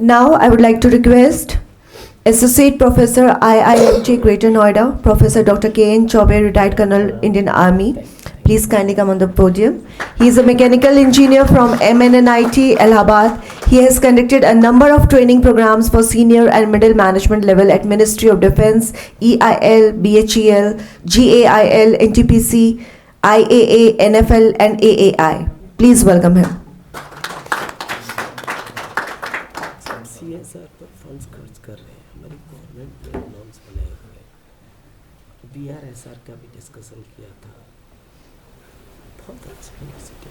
Now I would like to request Associate Professor IIMJ Greater Noida, Professor Dr. K N Chaube, retired Colonel, Indian Army. Please kindly come on the podium. He is a mechanical engineer from MNNIT, Allahabad. He has conducted a number of training programs for senior and middle management level at Ministry of Defense, EIL, BHEL, GAIL, NTPC, IAA, NFL and AAI. Please welcome him. CSR पर funds खर्च कर रहे हैं, हमारी government ने norms बनाए हुए हैं। BRSR का भी डिस्कशन किया था, बहुत अच्छा यूनिवर्सिटी।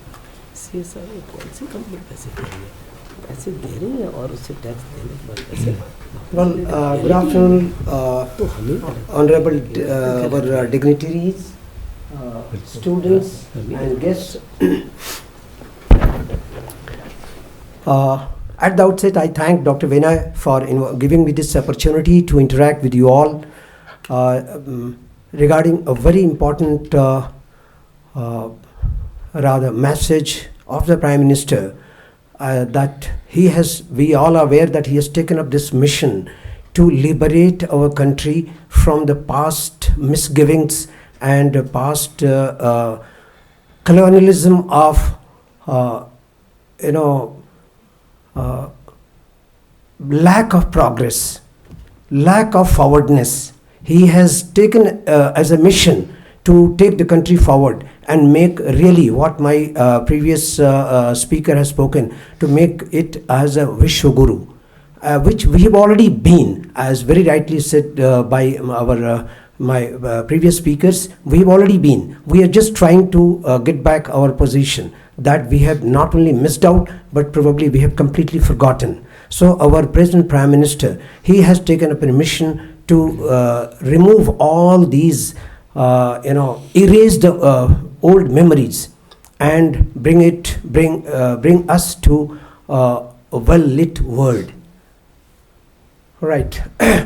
CSR में कौन सी कंपनी पैसे दे रही है, पैसे दे रही है और उससे टैक्स देने के बाद पैसे। Well, good afternoon, honorable our dignitaries, students and guests. At the outset, I thank Dr. Vinay for giving me this opportunity to interact with you all regarding a very important message of the Prime Minister that we all are aware that he has taken up this mission to liberate our country from the past misgivings and past colonialism of lack of progress, lack of forwardness. He has taken as a mission to take the country forward and make really what my previous speaker has spoken, to make it as a Vishwaguru, which we have already been, as very rightly said by my previous speakers. We have already been. We are just trying to get back our position that we have not only missed out, but probably we have completely forgotten. So our President Prime Minister, he has taken up a mission to remove all these, erase the old memories and bring us to a well-lit world. Right.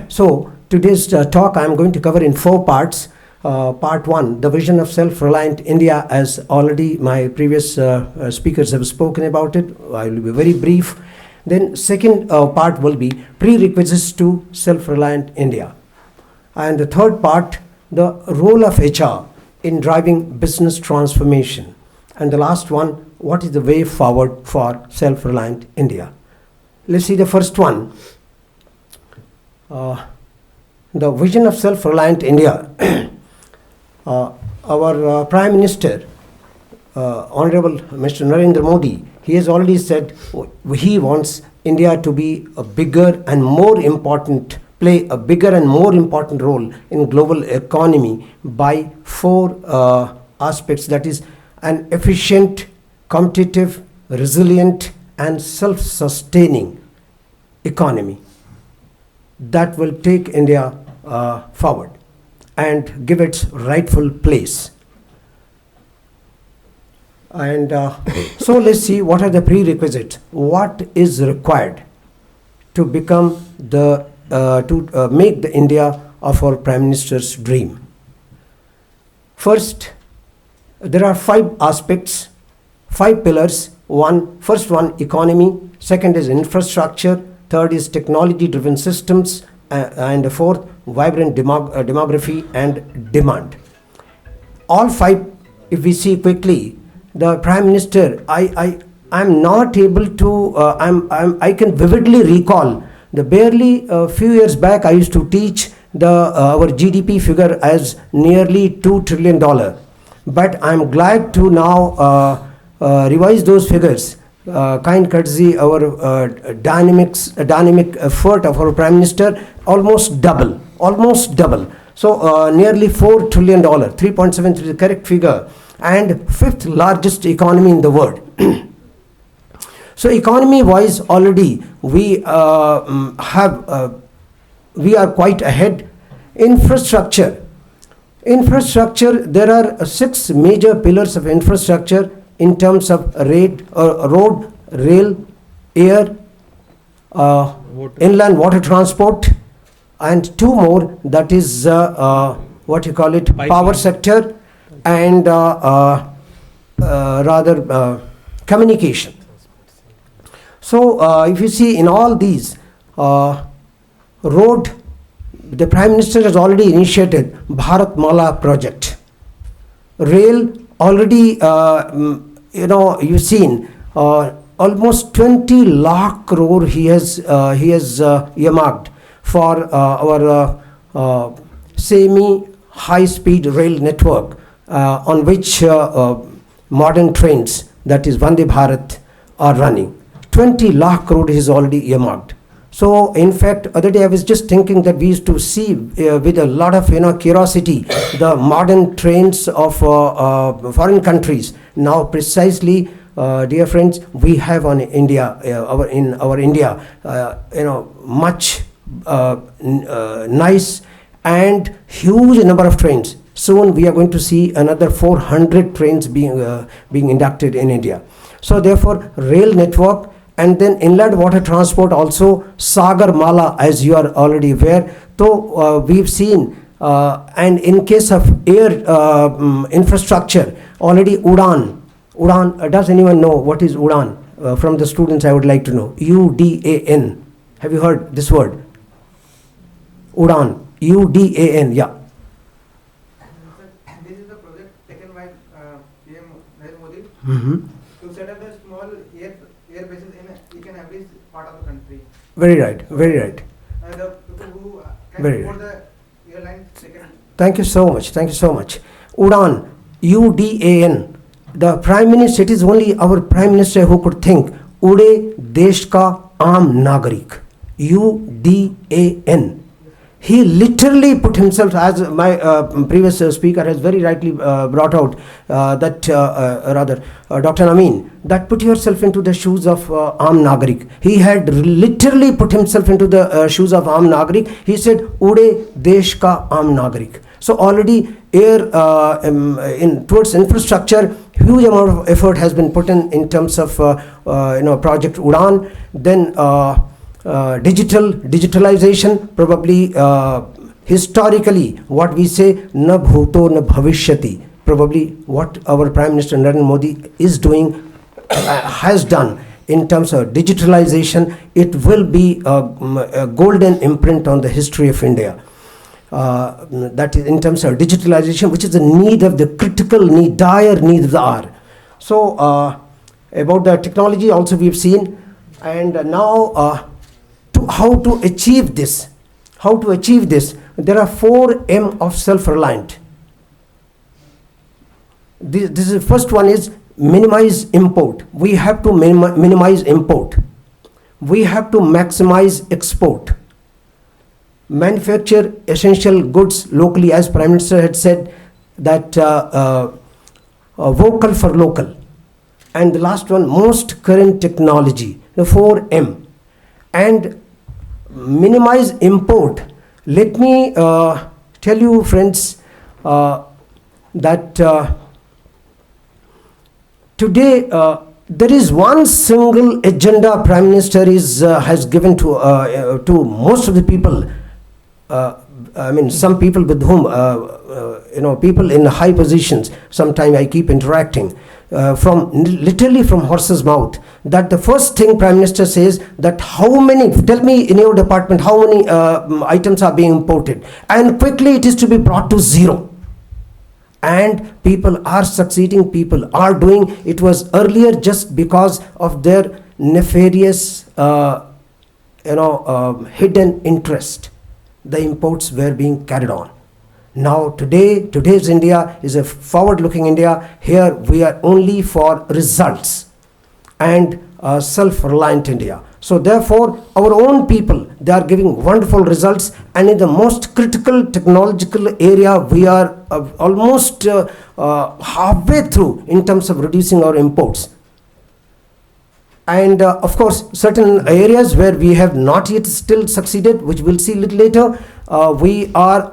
So today's talk I am going to cover in 4 parts. Part 1, the vision of self-reliant India, as already my previous speakers have spoken about it. I will be very brief. Then second part will be prerequisites to self-reliant India. And the third part, the role of HR in driving business transformation. And the last one, what is the way forward for self-reliant India? Let's see the first one. The vision of self-reliant India. Our Prime Minister, Honorable Mr. Narendra Modi, he has already said he wants India to be a bigger and more important, play a bigger and more important role in global economy by 4 aspects, that is an efficient, competitive, resilient and self-sustaining economy that will take India forward and give its rightful place. And so let's see what are the prerequisites. What is required to become to make the India of our Prime Minister's dream? First, there are 5 aspects, 5 pillars. First one, economy. Second is infrastructure. Third is technology-driven systems. And the fourth, vibrant demography and demand. All 5, if we see quickly, the Prime Minister, I'm not able to, I can vividly recall the barely a few years back I used to teach our GDP figure as nearly $2 trillion. But I'm glad to now revise those figures. Kind courtesy our dynamic effort of our Prime Minister, almost double. So nearly $4 trillion, 3.73 is the correct figure, and 5th largest economy in the world. So economy wise already we are quite ahead. Infrastructure, there are 6 major pillars of infrastructure in terms of road, rail, air, inland water transport, and 2 more, that is power sector and communication. So if you see in all these, road, the Prime Minister has already initiated Bharat Mala project. Rail, already, you've seen, almost 20 lakh crore he has earmarked for our semi-high-speed rail network, on which modern trains, that is Vande Bharat, are running. 20 lakh crore is already earmarked. So, in fact, other day I was just thinking that we used to see with a lot of curiosity the modern trains of foreign countries. Now, precisely, dear friends, we have on India, in our India, much nice and huge number of trains. Soon we are going to see another 400 trains being inducted in India. So, therefore, rail network. And then inland water transport also, Sagar Mala, as you are already aware. So we've seen, and in case of air infrastructure, already Udan, does anyone know what is Udan? From the students I would like to know. UDAN. Have you heard this word? Udan, UDAN, yeah. This is the project taken by PM Narendra Modi to set up a small air bases in each and every part of the country. Very right, very right. And the people who can Very afford the airlines, they can. Thank you so much, thank you so much. Udan, UDAN. The Prime Minister, it is only our Prime Minister who could think, Ude Desh Ka Aam Nagarik. UDAN. He literally put himself, as my previous speaker has very rightly brought out, Dr. Amin, that put yourself into the shoes of Aam Nagarik. He had literally put himself into the shoes of Aam Nagarik. He said, Ude Desh Ka Aam Nagarik. So already air towards infrastructure, huge amount of effort has been put in terms of Project Udan. Then digitalization, probably historically what we say, na bhuto na bhavishyati, probably what our Prime Minister Narendra Modi is doing, has done in terms of digitalization. It will be a golden imprint on the history of India. That is in terms of digitalization, which is the need of the critical need, dire need of the hour. So about the technology also we've seen, and now how to achieve this. There are 4 M of self-reliant. This is first one is minimize import. We have to minimize import. We have to maximize export. Manufacture essential goods locally, as Prime Minister had said, that vocal for local. And the last one, most current technology, the 4 M. And minimize import. Let me tell you, friends, that today there is one single agenda Prime Minister has given to most of the people. Some people with whom people in high positions. Sometimes I keep interacting. Literally from horse's mouth, that the first thing Prime Minister says that tell me in your department how many items are being imported, and quickly it is to be brought to 0. And people are succeeding, people are doing. It was earlier just because of their nefarious hidden interest, the imports were being carried on. Now today's India is a forward-looking India. Here we are only for results and self-reliant India. So therefore, our own people, they are giving wonderful results, and in the most critical technological area, we are almost halfway through in terms of reducing our imports. And of course, certain areas where we have not yet still succeeded, which we'll see a little later, we are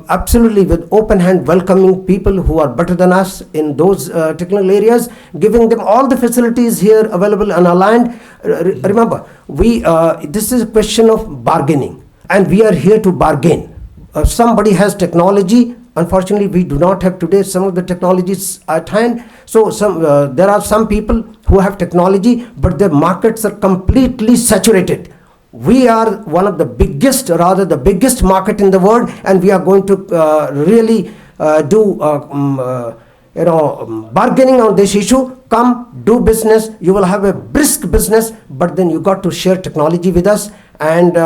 absolutely with open hand welcoming people who are better than us in those technical areas, giving them all the facilities here available on our land. Remember, this is a question of bargaining, and we are here to bargain. Somebody has technology, Unfortunately, we do not have today some of the technologies at hand. So there are some people who have technology, but their markets are completely saturated. We are one of the biggest, rather the biggest market in the world, and we are going to really do bargaining on this issue. Come, do business. You will have a brisk business, but then you got to share technology with us. And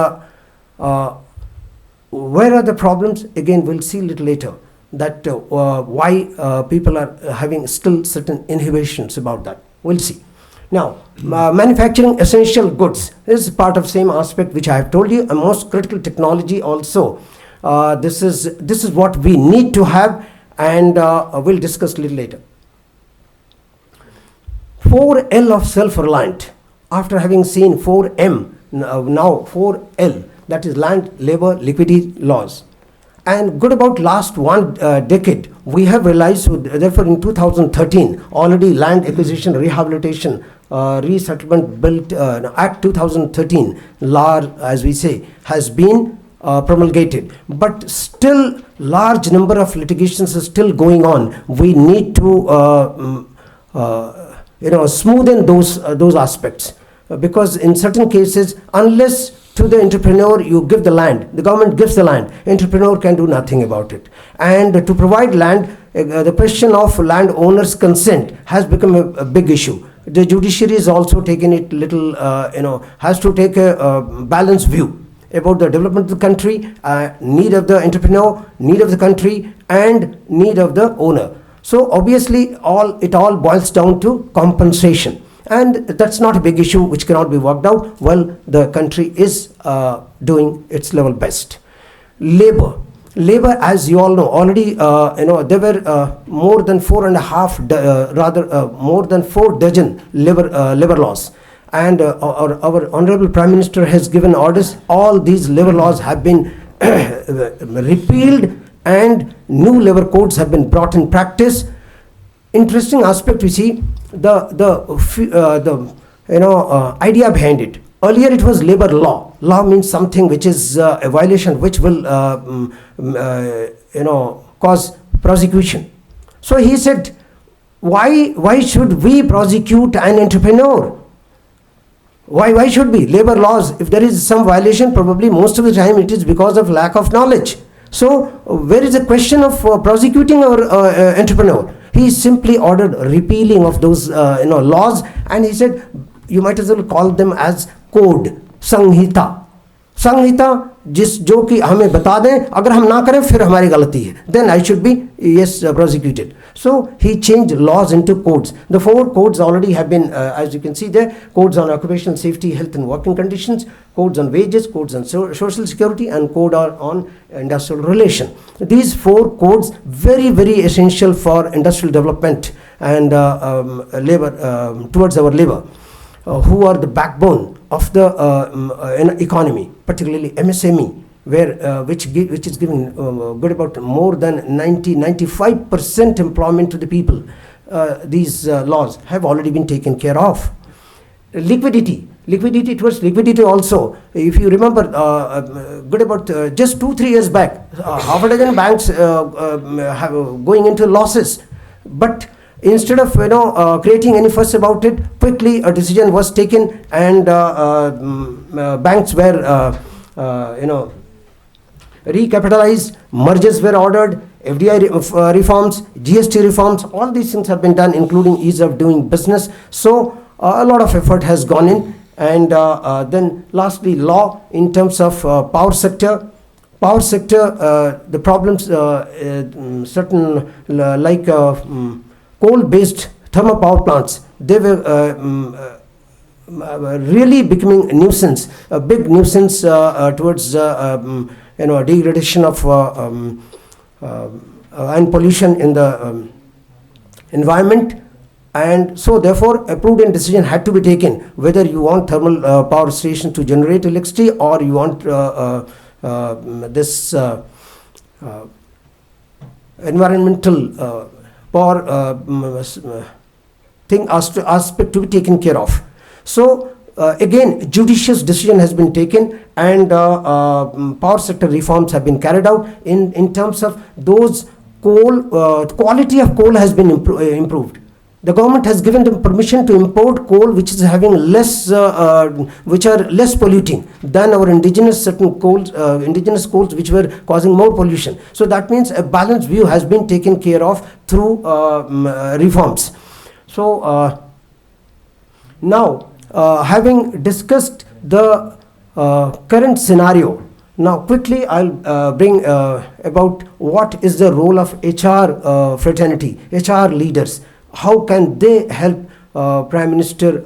where are the problems? Again, we'll see a little later that why people are having still certain inhibitions about that. We'll see. Now, manufacturing essential goods. This is part of same aspect which I have told you. A most critical technology also. This is what we need to have, and we'll discuss a little later. 4L of self-reliant. After having seen 4M, now 4L, that is land, labor, liquidity, laws. And good about last one decade, we have realized, so therefore in 2013, already Land Acquisition Rehabilitation Resettlement Built Act 2013, LAR as we say, has been promulgated. But still large number of litigations is still going on. We need to smoothen those aspects. Because in certain cases, unless to the entrepreneur you give the land, the government gives the land, entrepreneur can do nothing about it. And to provide land, the question of landowner's consent has become a big issue. The judiciary is also taking it little, has to take a balanced view about the development of the country, need of the entrepreneur, need of the country, and need of the owner. So obviously it all boils down to compensation. And that's not a big issue which cannot be worked out. Well, the country is doing its level best. Labor, as you all know, already there were more than 4.5, more than 4 dozen labor laws. And our Honorable Prime Minister has given orders. All these labor laws have been repealed, and new labor codes have been brought in practice. Interesting aspect we see the idea behind it. Earlier it was labor law. Law means something which is a violation which will cause prosecution. So he said, why should we prosecute an entrepreneur? Why should we? Labor laws, if there is some violation, probably most of the time it is because of lack of knowledge. So where is the question of prosecuting our entrepreneur? He simply ordered repealing of those laws, and he said you might as well call them as code, संहिता. संहिता जो कि हमें बता दें, अगर हम ना करें फिर हमारी गलती है, then I should be prosecuted. So he changed laws into codes. The 4 codes already have been, as you can see there, codes on occupational safety, health and working conditions, codes on wages, codes on social security, and code on industrial relation. These 4 codes very, very essential for industrial development and labor, towards our labor, who are the backbone of the economy, particularly MSME, where which is giving good about more than 95% employment to the people. These laws have already been taken care of. Liquidity towards liquidity also. If you remember, good about just 2-3 years back, half a dozen banks have going into losses, but instead of creating any fuss about it, quickly a decision was taken, and banks were recapitalized, mergers were ordered, FDI reforms, GST reforms, all these things have been done, including ease of doing business. So a lot of effort has gone in. And then lastly, law in terms of power sector. Power sector, the problems, certain like coal-based thermal power plants, they were really becoming a nuisance, a big nuisance towards degradation of and pollution in the environment. And so therefore a prudent decision had to be taken, whether you want thermal power station to generate electricity, or you want this environmental power thing aspect to be taken care of. So again, judicious decision has been taken, and power sector reforms have been carried out in terms of those quality of coal has been improved. The government has given them permission to import coal which is having which are less polluting than our indigenous coals which were causing more pollution. So that means a balanced view has been taken care of through reforms. So now, having discussed the current scenario, now quickly I'll bring about what is the role of HR fraternity, HR leaders. How can they help Prime Minister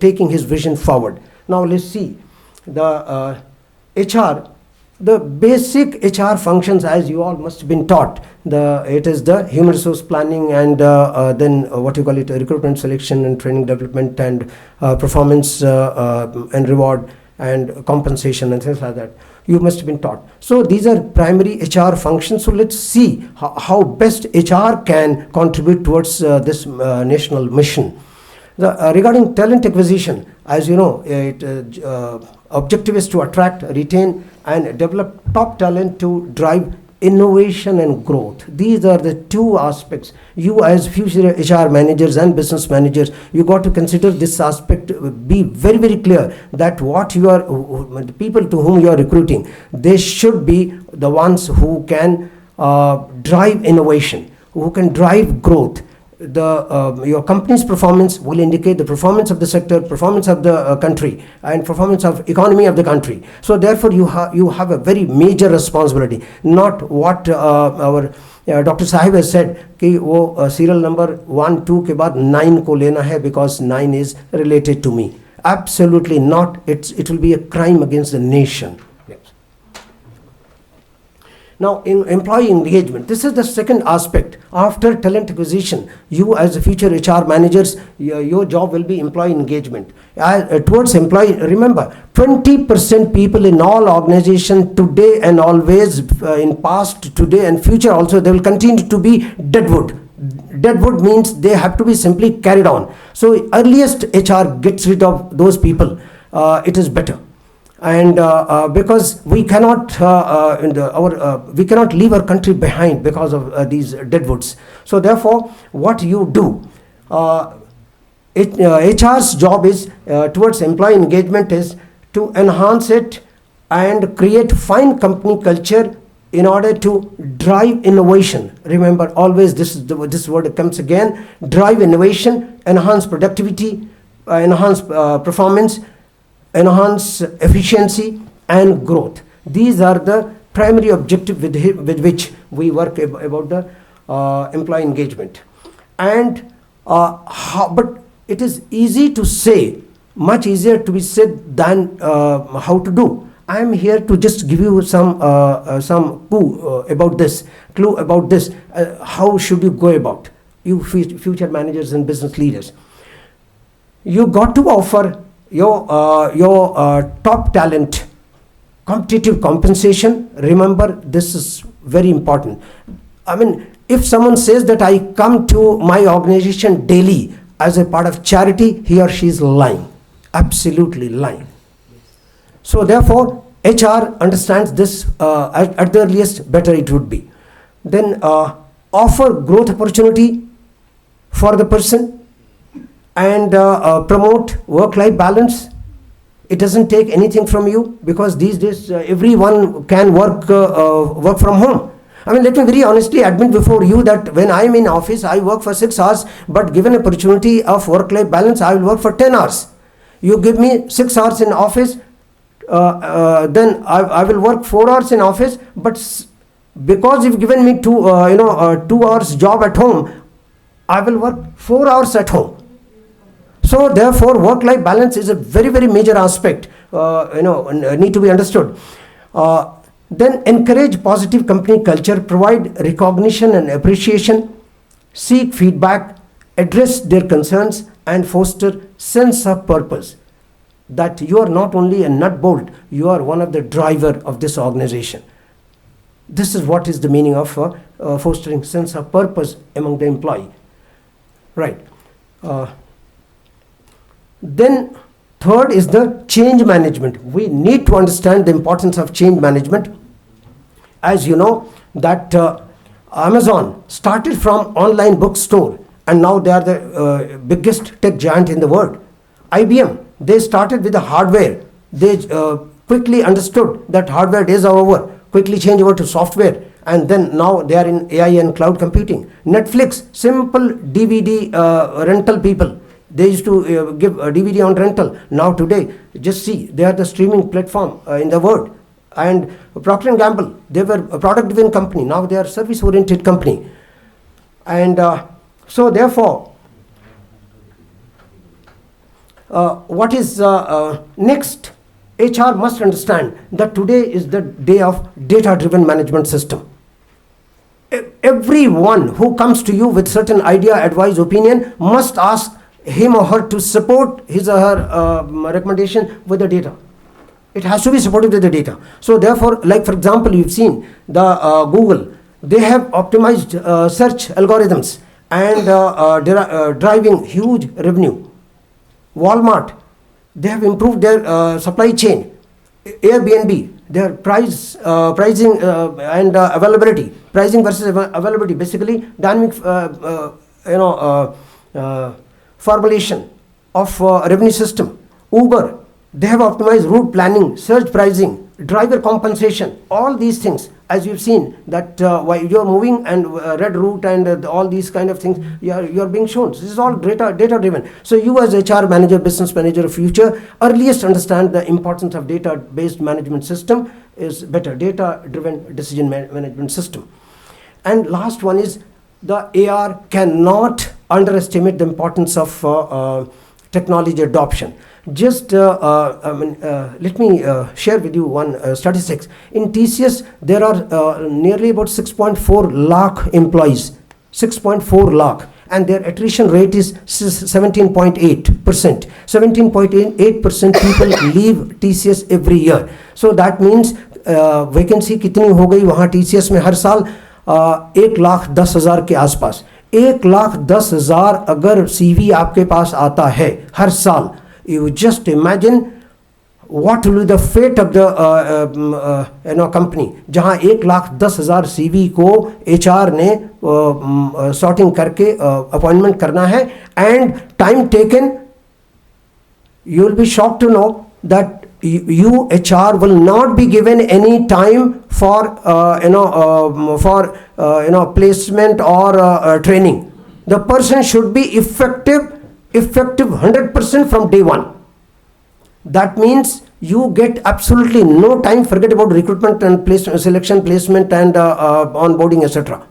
taking his vision forward? Now let's see the HR. The basic HR functions, as you all must have been taught, it is the human resource planning and then what you call it, recruitment, selection and training development and performance and reward and compensation and things like that. You must have been taught. So these are primary HR functions. So let's see how best HR can contribute towards this national mission. Regarding talent acquisition, as you know, objective is to attract, retain and develop top talent to drive innovation and growth. These are the two aspects. You as future HR managers and business managers, you got to consider this aspect, be very, very clear that what you are, the people to whom you are recruiting, they should be the ones who can drive innovation, who can drive growth. Your company's performance will indicate the performance of the sector, performance of the country and performance of economy of the country. So therefore you have a very major responsibility, not what our Dr. Sahib has said कि वो serial number 1, 2 के बाद 9 को लेना है because 9 is related to me. Absolutely not. It will be a crime against the nation. Now, in employee engagement, this is the second aspect. After talent acquisition, you as a future HR managers, your job will be employee engagement. Towards employee, remember, 20% people in all organizations today and always, in past, today and future also, they will continue to be deadwood. Deadwood means they have to be simply carried on. So earliest HR gets rid of those people, it is better. And because we cannot we cannot leave our country behind because of these deadwoods. So therefore what you do, HR's job is towards employee engagement is to enhance it and create fine company culture in order to drive innovation. Remember always this word comes again, drive innovation, enhance productivity, enhance performance, enhance efficiency and growth. These are the primary objectives with which we work about the employee engagement. And but it is easy to say, much easier to be said than how to do. I am here to just give you some clue about this. How should you go about, you future managers and business leaders? You got to offer your top talent competitive compensation. Remember, this is very important. I mean, if someone says that I come to my organization daily as a part of charity, he or she is lying, absolutely lying. So therefore HR understands this at the earliest, better it would be. Then offer growth opportunity for the person and promote work-life balance. It doesn't take anything from you because these days everyone can work from home. I mean, let me very honestly admit before you that when I am in office, I work for 6 hours, but given a opportunity of work-life balance, I will work for 10 hours. You give me 6 hours in office, then I will work 4 hours in office, but because you've given me 2 hours job at home, I will work 4 hours at home. So therefore work-life balance is a very, very major aspect, need to be understood. Then encourage positive company culture, provide recognition and appreciation, seek feedback, address their concerns and foster sense of purpose. That you are not only a nut bolt, you are one of the driver of this organization. This is what is the meaning of fostering sense of purpose among the employee. Right. Then third is the change management. We need to understand the importance of change management. As you know that Amazon started from online bookstore, and now they are the biggest tech giant in the world. IBM, they started with the hardware. They quickly understood that hardware days are over, quickly changed over to software, and then now they are in AI and cloud computing. Netflix, simple DVD rental people. They used to give a DVD on rental. Now today, just see, they are the streaming platform in the world. And Procter & Gamble, they were a product-driven company. Now they are a service-oriented company. And so therefore, what is next? HR must understand that today is the day of data-driven management system. Everyone who comes to you with certain idea, advice, opinion must ask him or her to support his or her recommendation with the data. It has to be supported with the data. So therefore, like for example, you've seen the Google, they have optimized search algorithms and driving huge revenue. Walmart, they have improved their supply chain. Airbnb, their pricing and availability, pricing versus availability, basically dynamic formulation of revenue system. Uber, they have optimized route planning, surge pricing, driver compensation, all these things. As you've seen that while you're moving and red route and all these kind of things, you're being shown. This is all data driven. So you as HR manager, business manager of future, earliest understand the importance of data based management system is better, data driven decision management system. And last one is the AR cannot underestimate the importance of technology adoption. Just let me share with you one statistics. In TCS, there are nearly about 6.4 lakh employees, 6.4 lakh, and their attrition rate is 17.8%. 17.8% people leave TCS every year. So that means vacancy कितनी हो गई वहाँ TCS में हर साल 1,10,000 के आसपास. 1,10,000 अगर CV आपके पास आता है हर साल, you just imagine what will be the fate of the company जहाँ 1,10,000 CV को HR ने sorting करके appointment करना है, and time taken, you will be shocked to know that you HR will not be given any time for placement or training. The person should be effective 100% from day one. That means you get absolutely no time. Forget about recruitment and selection, placement and onboarding, etc.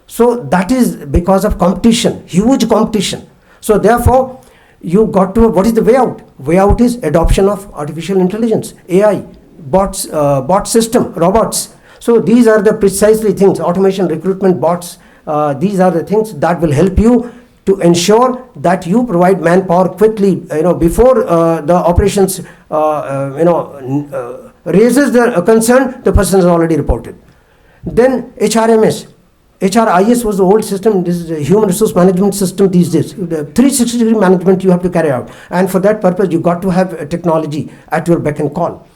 So that is because of competition, huge competition. So therefore, you got to, what is the way out? Way out is adoption of artificial intelligence, AI, bots, bot system, robots. So these are the precisely things, automation, recruitment, bots. These are the things that will help you to ensure that you provide manpower quickly, before the operations, raises the concern, the person is already reported. Then HRMS. HRIS was the old system. This is a human resource management system these days. The 360-degree management you have to carry out. And for that purpose, you got to have technology at your beck and call.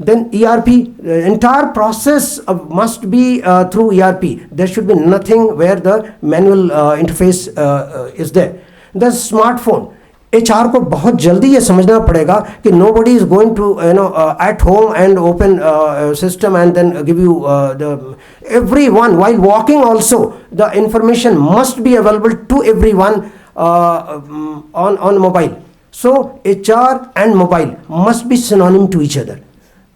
Then ERP, the entire process must be through ERP. There should be nothing where the manual interface is there. The smartphone. HR को बहुत जल्दी ये समझना पड़ेगा कि nobody is going to at home and open system and then give you everyone while walking also the information must be available to everyone on mobile. So HR and mobile must be synonym to each other.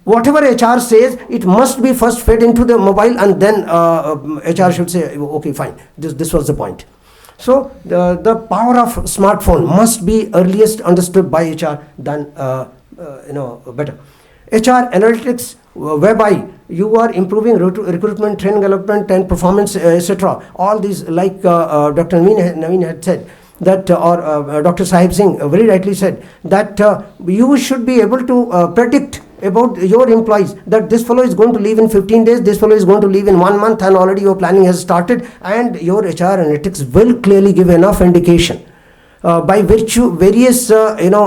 Whatever HR says, it must be first fed into the mobile and then HR should say, okay, fine, this was the point. So the power of smartphone must be earliest understood by HR than better. HR analytics, whereby you are improving recruitment, training, development, and performance, etc. All these, like Dr. Naveen had said, that or Dr. Sahib Singh very rightly said that you should be able to predict about your employees that this fellow is going to leave in 15 days, this fellow is going to leave in 1 month, and already your planning has started, and your HR analytics will clearly give enough indication by virtue various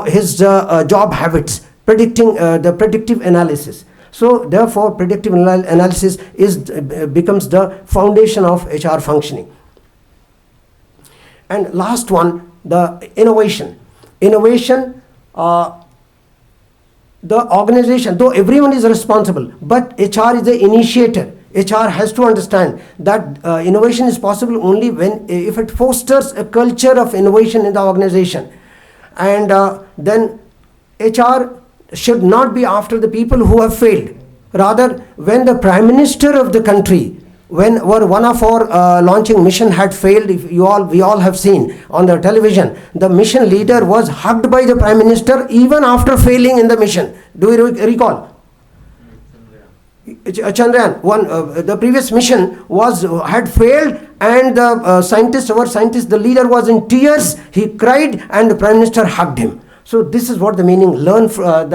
his job habits, predicting the predictive analysis. So therefore, predictive analysis becomes the foundation of HR functioning. And last one, the innovation. Innovation, the organization, though everyone is responsible, but HR is the initiator. HR has to understand that innovation is possible only if it fosters a culture of innovation in the organization. And then HR should not be after the people who have failed. Rather, when the Prime Minister of the country, when one of our launching mission had failed, we all have seen on the television, the mission leader was hugged by the Prime Minister even after failing in the mission. Do you recall? Chandrayaan, the previous mission had failed, and our scientist, the leader, was in tears. He cried, and the Prime Minister hugged him. So this is what the meaning. Learn from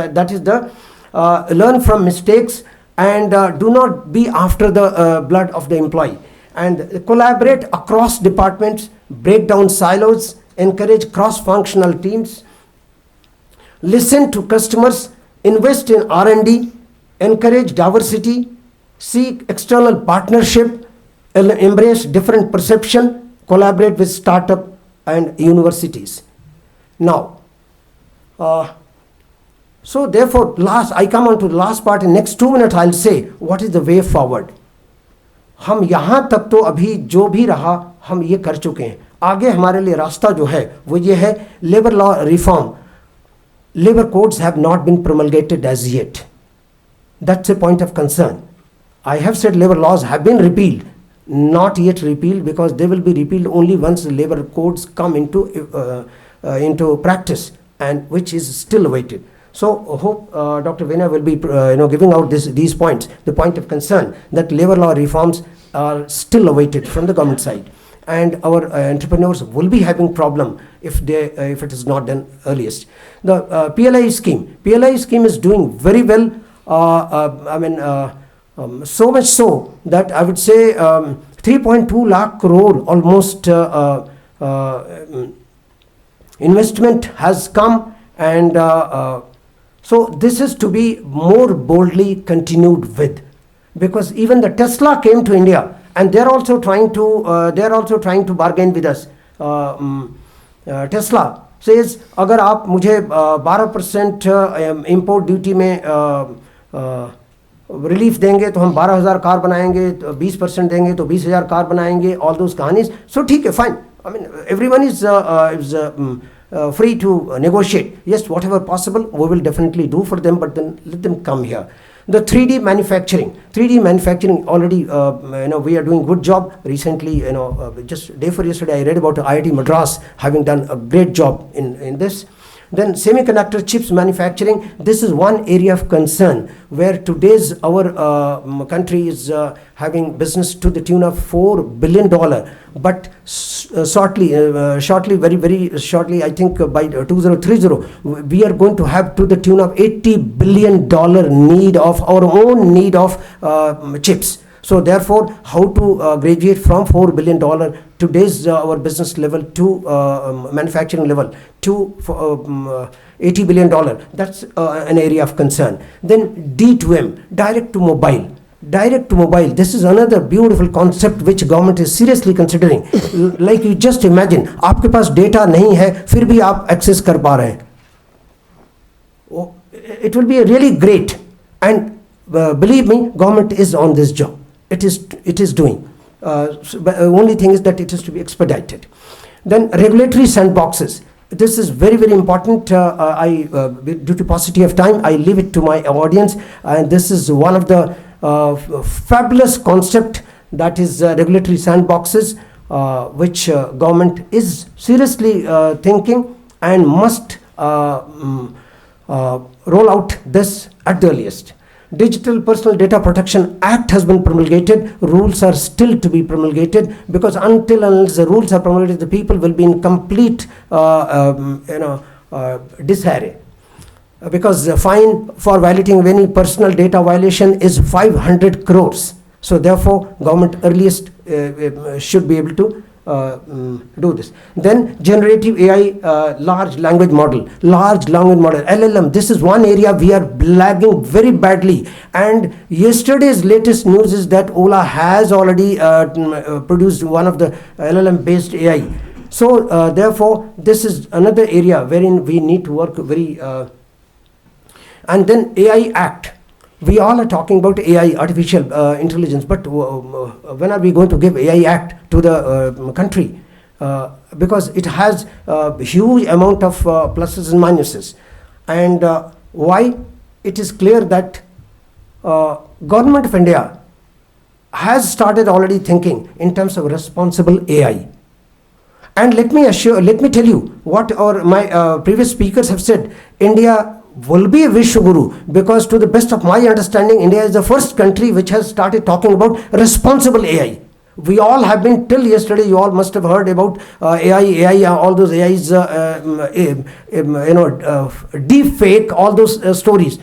mistakes, and do not be after the blood of the employee. And collaborate across departments, break down silos, encourage cross-functional teams, listen to customers, invest in R&D, encourage diversity, seek external partnership, embrace different perception, collaborate with startup and universities. Now, so therefore, I come on to the last part. In next 2 minutes, I'll say what is the way forward. हम यहाँ तक तो अभी जो भी रहा हम ये कर चुके हैं. आगे हमारे लिए रास्ता जो है वो ये है, labour law reform. Labor codes have not been promulgated as yet. That's a point of concern. I have said labor laws have been repealed, not yet repealed, because they will be repealed only once the labor codes come into practice, and which is still awaited. So hope Dr. Vinay will be giving out these points. The point of concern that labor law reforms are still awaited from the government side, and our entrepreneurs will be having problem if it is not done earliest. The PLI scheme is doing very well. So much so that I would say 3.2 lakh crore almost investment has come, and so this is to be more boldly continued with, because even the Tesla came to India, and they're also trying to bargain with us. Tesla says, अगर आप मुझे 12% import duty में relief देंगे तो हम 12,000 car बनाएंगे, 20% देंगे तो 20,000 कार बनाएंगे, all those कहानीज. So ठीक है, fine. I mean, everyone is free to negotiate. Yes, whatever possible, we will definitely do for them, but then let them come here. The 3D manufacturing already, we are doing good job. Recently, just day before yesterday, I read about IIT Madras having done a great job in this. Then semiconductor chips manufacturing, this is one area of concern where today's our country is having business to the tune of $4 billion. But shortly, very shortly, I think by 2030, we are going to have to the tune of $80 billion need of our own need of chips. So therefore, how to graduate from $4 billion today's our business level to manufacturing level to $80 billion. That's an area of concern. Then D2M, direct to mobile. This is another beautiful concept which government is seriously considering. Like you just imagine, आपके पास data नहीं है फिर भी आप access कर पा रहे हैं. It will be really great, and believe me, government is on this job. It is doing. But only thing is that it is to be expedited. Then regulatory sandboxes. This is very important. Due to paucity of time, I leave it to my audience. And this is one of the fabulous concept, that is regulatory sandboxes, which government is seriously thinking and must roll out this at the earliest. Digital Personal Data Protection Act has been promulgated. Rules are still to be promulgated, because unless the rules are promulgated, the people will be in complete disarray. Because the fine for violating any personal data violation is 500 crores. So therefore, government earliest should be able to do this. Then generative AI, large language model, LLM. This is one area we are lagging very badly. And yesterday's latest news is that Ola has already produced one of the LLM based AI. So therefore, this is another area wherein we need to work very. And then AI Act. We all are talking about AI, artificial intelligence, but when are we going to give AI Act to the country? Because it has a huge amount of pluses and minuses. And why? It is clear that Government of India has started already thinking in terms of responsible AI. And let me tell you what my previous speakers have said. India will be a Vishwaguru, because to the best of my understanding, India is the first country which has started talking about responsible AI. We all have been, till yesterday, you all must have heard about AI, all those AIs, deep fake, all those stories.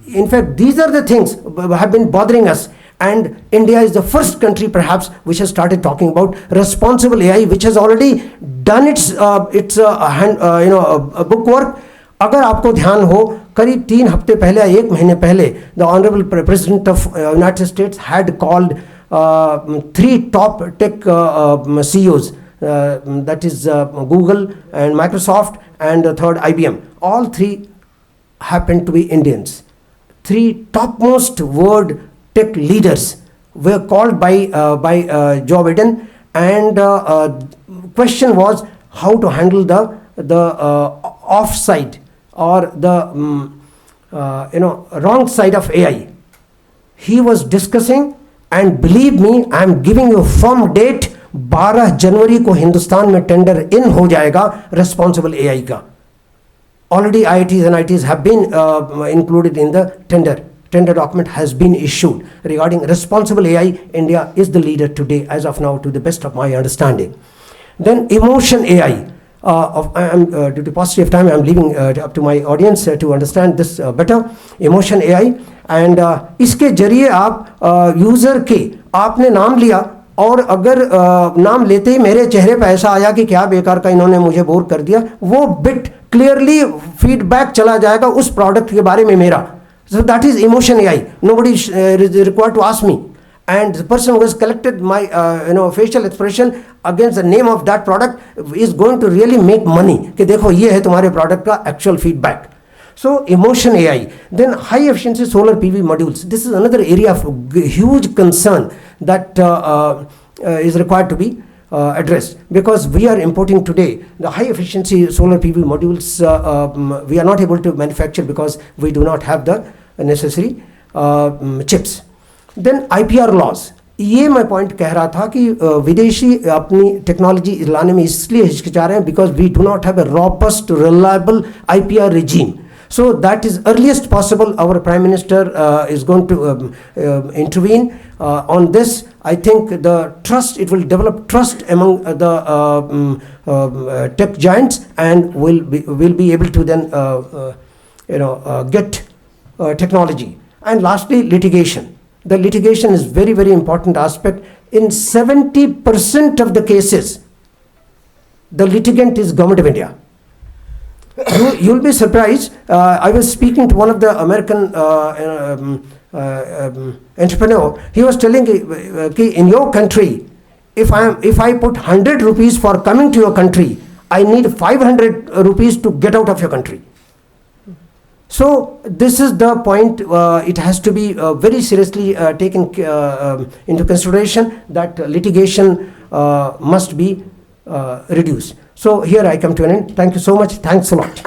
In fact, these are the things have been bothering us. And India is the first country perhaps which has started talking about responsible AI, which has already done its bookwork. अगर आपको ध्यान हो, करीब 3 हफ्ते पहले, 1 महीने पहले, the Honorable President of United States had called 3 top tech CEOs, that is Google and Microsoft, and the third IBM. All 3 happened to be Indians. 3 topmost world tech leaders were called by Joe Biden, and question was how to handle the offside or the wrong side of AI. He was discussing, and believe me, I am giving you a firm date, 12 जनवरी को हिंदुस्तान में tender इन हो जाएगा responsible AI का. Already IITs and ITs have been included in the tender. Tender document has been issued regarding responsible AI. India is the leader today, as of now, to the best of my understanding. Then emotion AI. Due to paucity of time, I am leaving up to my audience to understand this better. Emotion AI, and इसके जरिए आप user के आपने नाम लिया, और अगर नाम लेते ही मेरे चेहरे पर ऐसा आया कि क्या बेकार का इन्होंने मुझे बोर कर दिया, वो बिट क्लियरली फीडबैक चला जाएगा उस प्रोडक्ट के बारे में मेरा. So that is emotion AI. Nobody is required to ask me. And the person who has collected my facial expression against the name of that product is going to really make money. कि देखो ये है तुम्हारे product का actual feedback. So emotion AI. Then high efficiency solar PV modules. This is another area of huge concern that is required to be addressed, because we are importing today the high efficiency solar PV modules. We are not able to manufacture because we do not have the necessary chips. Then IPR laws. ये मैं point कह रहा था कि विदेशी अपनी technology लाने में इसलिए हिचकिचा रहे हैं because we do not have a robust, reliable IPR regime. So that is earliest possible. Our Prime Minister is going to intervene on this. I think the trust, it will develop trust among the tech giants, and will be able to then get technology. And lastly, litigation. The litigation is very, very important aspect. In 70% of the cases, the litigant is Government of India. You'll be surprised. I was speaking to one of the American entrepreneur. He was telling me, in your country, if I put 100 rupees for coming to your country, I need 500 rupees to get out of your country. So this is the point. It has to be very seriously taken into consideration, that litigation must be reduced. So here I come to an end. Thank you so much. Thanks a lot.